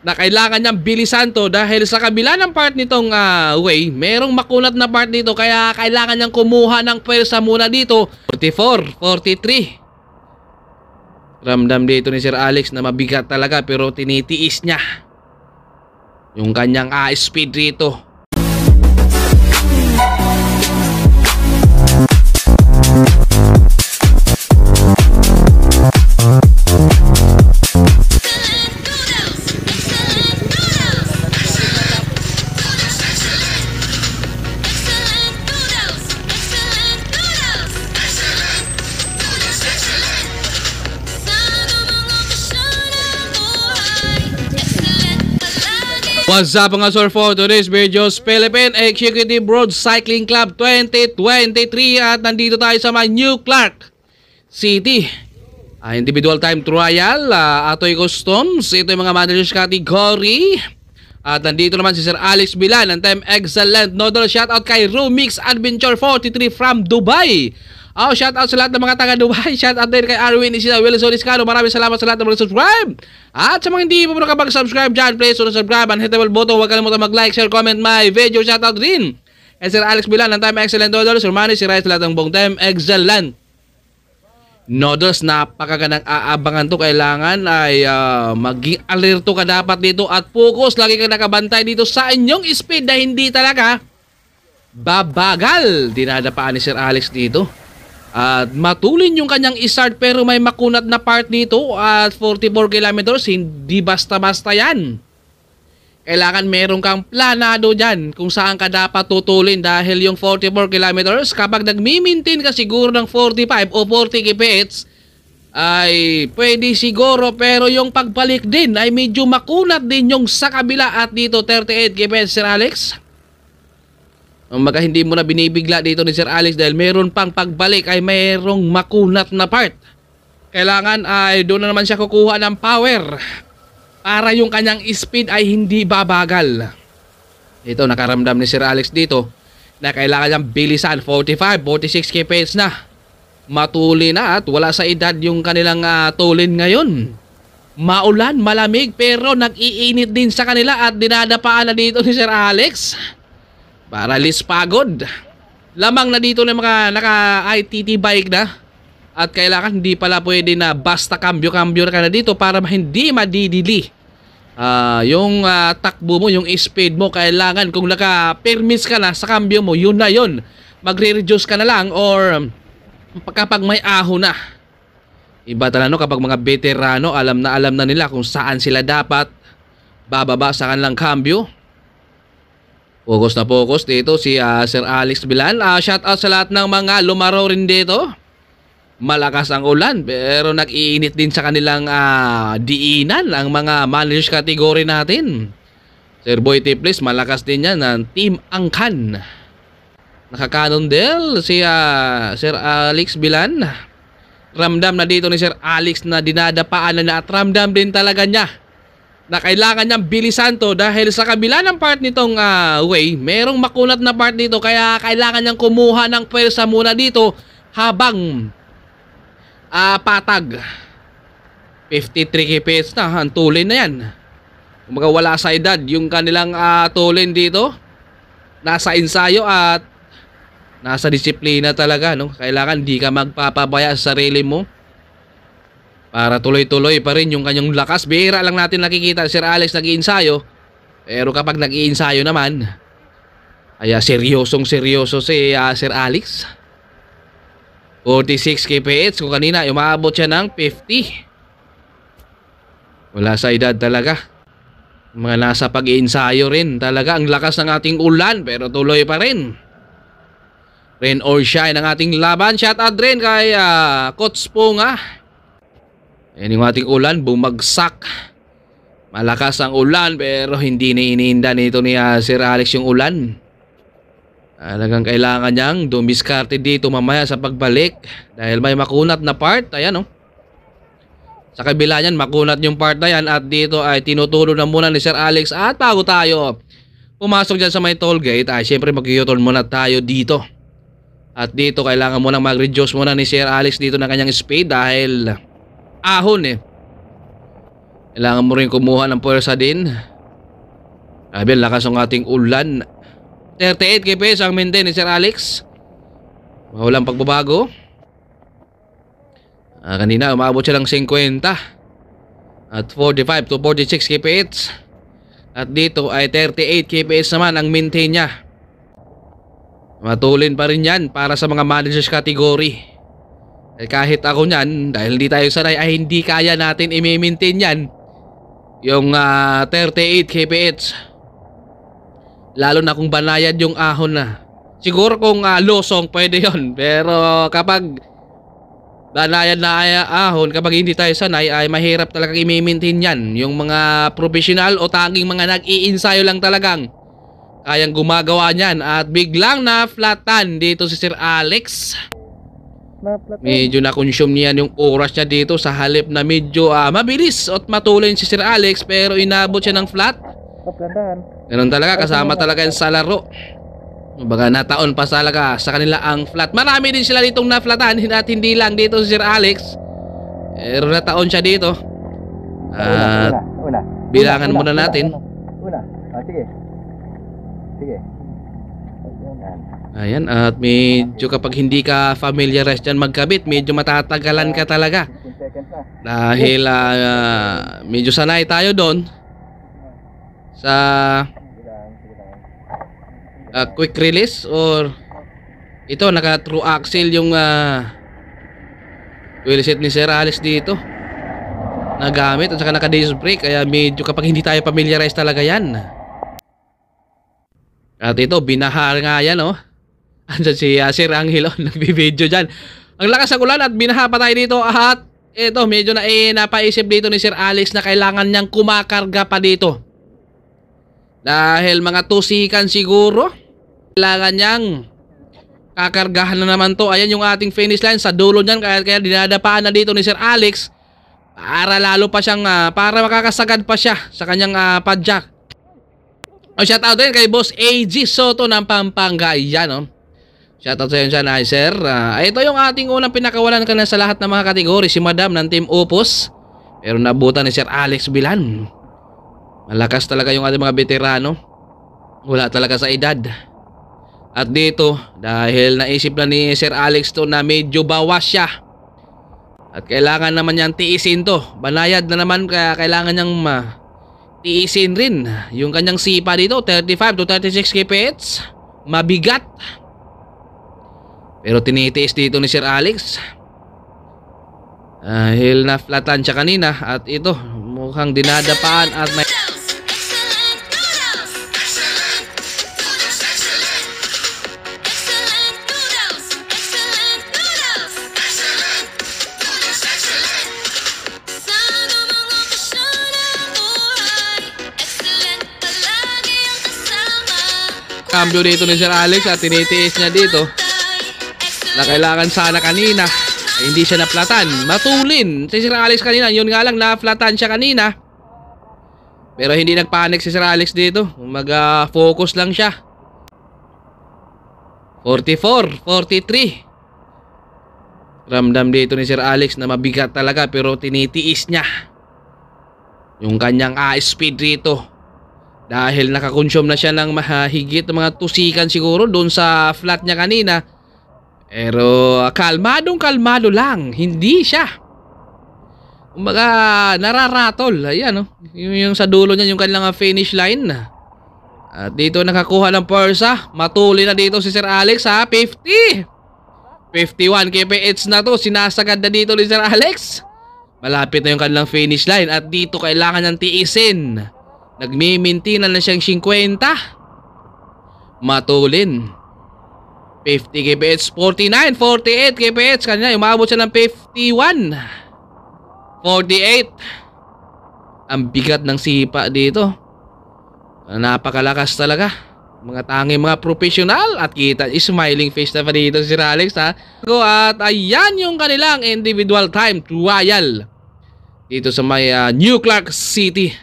na kailangan niyang bilisan to dahil sa kabila ng part nitong way, merong makunat na part dito kaya kailangan niyang kumuha ng pwersa muna dito. 44, 43. Ramdam dito ni Sir Alex na mabigat talaga pero tinitiis niya yung kanyang speed dito. What's up mga sir, for today's videos, Philippine Executive Road Cycling Club 2023 at nandito tayo sa may New Clark City. Individual time trial, Atoy Customs, ito yung mga managers category. At nandito naman si Sir Alex Bilan ng Time Excellent. Nodal shoutout kay Rumix Adventure 43 from Dubai. Shoutout sa lahat ng mga taga Dubai. Shoutout din kay Arwin Isina, Wilson Iscano. Maraming salamat sa lahat ng mga subscribe. At sa mga hindi pa nakapag-subscribe dyan, please subscribe and hit the bell button. Huwag kalimutan mag-like, share, comment my video. Shoutout din kay Sir Alex Bilan ng Time Excellent Noodles. Sir Manny, si Rice, lahat ng buong Time Excellent Noodles. Napakagandang aabangan to. Kailangan ay maging alerto ka dapat dito at focus. Lagi kang nakabantay dito sa inyong speed na hindi talaga babagal. Dinadapaan ni Sir Alex dito. At matulin yung kanyang start pero may makunat na part dito at 44 kilometers. Hindi basta-basta yan. Kailangan meron kang planado dyan kung saan ka dapat tutulin dahil yung 44 kilometers kapag nagmi-maintain ka siguro ng 45 o 40 kph ay pwede siguro pero yung pagbalik din ay medyo makunat din yung sa kabila at dito 38 kph Sir Alex. Maga hindi mo na binibigla dito ni Sir Alex dahil meron pang pagbalik ay mayroong makunat na part. Kailangan ay doon na naman siya kukuha ng power para yung kanyang speed ay hindi babagal. Ito nakaramdam ni Sir Alex dito na kailangan niyang bilisan. 45, 46 kph na. Matuli na at wala sa edad yung kanilang tulin ngayon. Maulan, malamig pero nag-iinit din sa kanila at dinadapaan na dito ni Sir Alex. Para less pagod. Lamang na dito ng mga naka-ITT bike na. At kailangan hindi pala pwede na basta kambyo-kambyo ka na dito para hindi madidili. Yung takbo mo, yung speed mo, kailangan kung naka-permis ka na sa kambyo mo, yun na yun. Magre-reduce ka na lang or kapag may ahon na. Iba talaga no, kapag mga veterano, alam na nila kung saan sila dapat bababa sa kanilang kambyo. Focus na focus dito si Sir Alex Bilan. Shoutout sa lahat ng mga lumaro rin dito. Malakas ang ulan pero nag-iinit din sa kanilang diinan ang mga managers category natin. Sir Boy Tiplis, malakas din yan ng Team Angkan. Nakakanondel si Sir Alex Bilan. Ramdam na dito ni Sir Alex na dinadapaan na at ramdam din talaga niya na kailangan niyang bilisan to dahil sa kabila ng part nitong way, merong makunat na part dito kaya kailangan niyang kumuha ng pwersa muna dito habang patag. 53 kph na, ang tulin na yan. Kumbaga wala sa edad yung kanilang tulin dito. Nasa ensayo at nasa disiplina talaga, no? Kailangan di ka magpapabaya sa sarili mo para tuloy-tuloy pa rin yung kanyang lakas. Bihira lang natin nakikita Sir Alex nag-iinsayo. Pero kapag nag-iinsayo naman, ay seryosong-seryoso si Sir Alex. 46 kph. Kung kanina, umaabot siya ng 50. Wala sa edad talaga. Mga nasa pag-iinsayo rin talaga. Ang lakas ng ating ulan pero tuloy pa rin. Rain or shine ang ating laban. Shout out rin kay Coach Punga. Ayan yung ating ulan, bumagsak. Malakas ang ulan pero hindi na iniinda nito ni Sir Alex yung ulan. Talagang kailangan niyang dumiskarte dito mamaya sa pagbalik dahil may makunat na part. Ayan sa kabila niyan, makunat yung part na yan at dito ay tinutulo na muna ni Sir Alex. At bago tayo pumasok dyan sa may toll gate, ay syempre mag-u-turn muna tayo dito. At dito kailangan mo nang mag-reduce muna ni Sir Alex dito ng kanyang speed dahil ahon Kailangan mo rin kumuha ng puwersa din. Grabe, ang lakas ng ating ulan. 38 kps ang maintain ni Sir Alex. Walang pagbabago. Kanina umabot siya ng 50 at 45 to 46 kps. At dito ay 38 kps naman ang maintain niya. Matulin pa rin yan para sa mga managers category. Kahit ako nyan, dahil hindi tayo sanay, ay hindi kaya natin i-maintain yan. Yung 38 kps. Lalo na kung banayad yung ahon na. Siguro kung losong pwede yon. Pero kapag banayad na ahon, kapag hindi tayo sanay, ay mahirap talagang i-maintain yan. Yung mga professional o tanging mga nag-i-ensayo lang talagang kayang gumagawa niyan. At biglang na flatan dito si Sir Alex. Medyo na-consume niyan yung oras niya dito sa halip na medyo mabilis at matulin si Sir Alex, pero inabot siya ng flat. Ganun talaga, kasama talaga yan sa laro. Baga nataon pa talaga sa kanila ang flat. Marami din sila ditong na-flatan at hindi lang dito si Sir Alex. Pero nataon siya dito. Bilangan muna natin. Sige. Ayan, at medyo kapag hindi ka familiarize dyan magkabit, medyo matatagalan ka talaga. Dahil medyo sanay tayo doon sa quick release, or ito naka true axle yung wheel set ni Sir Alex dito nagamit, at saka naka disc brake. Kaya medyo kapag hindi tayo familiarize talaga yan. At ito, binahar nga yan, oh. Andyan si Sir Angelo, nagbibideo dyan. Ang lakas ng ulan at binaha pa tayo dito. At ito, medyo napaisip dito ni Sir Alex na kailangan niyang kumakarga pa dito. Dahil mga tusikan siguro, kailangan niyang kakargahan na naman to. Ayan yung ating finish line sa dulo niyan. Kaya dinadapaan na dito ni Sir Alex para lalo pa siyang, para makakasagad pa siya sa kanyang padjak. Shout out din kay Boss AG Soto ng Pampanga. Yan, oh. Shoutout sa inyo dyan, sir. Ito yung ating unang pinakawalan kanina sa lahat ng mga kategori, si Madam ng Team Opus. Pero nabutan ni Sir Alex Bilan. Malakas talaga yung ating mga veterano. Wala talaga sa edad. At dito, dahil naisip na ni Sir Alex to na medyo bawas siya, at kailangan naman niyang tiisin to. Banayad na naman, kaya kailangan niyang tiisin rin yung kanyang sipa dito. 35 to 36 kps. Mabigat. Pero tinitiis dito ni Sir Alex. Dahil na-flatan siya kanina. At ito, mukhang dinadapaan at may... Cambio dito ni Sir Alex at tinitiis niya dito na kailangan sana kanina ay hindi siya naplatan. Matulin si Sir Alex kanina. Yun nga lang, na-flatan siya kanina. Pero hindi nagpanik si Sir Alex dito. Mag-focus lang siya. 44, 43. Ramdam dito ni Sir Alex na mabigat talaga, pero tinitiis niya yung kanyang speed dito. Dahil nakakonsume na siya ng mahigit ng mga tusikan siguro doon sa flat niya kanina. Pero kalmado lang. Hindi siya, kumbaga, nararatol. Ayan, oh. Yung sa dulo niya, yung kanilang finish line. At dito nakakuha ng pwersa. Matuli na dito si Sir Alex, 50. 51 kph na to. Sinasagad na dito ni Sir Alex. Malapit na yung kanilang finish line. At dito kailangan ng tiisin. Nagmimintinan na siyang 50. Matulin. 50 kph, 49, 48 kph. Kanina umabot siya ng 51. 48. Ang bigat ng sipa dito. Napakalakas talaga. Mga tanging mga professional. At kita, smiling face na pa dito si Sir Alex, ha. At ayan yung kanilang individual time trial dito sa may New Clark City.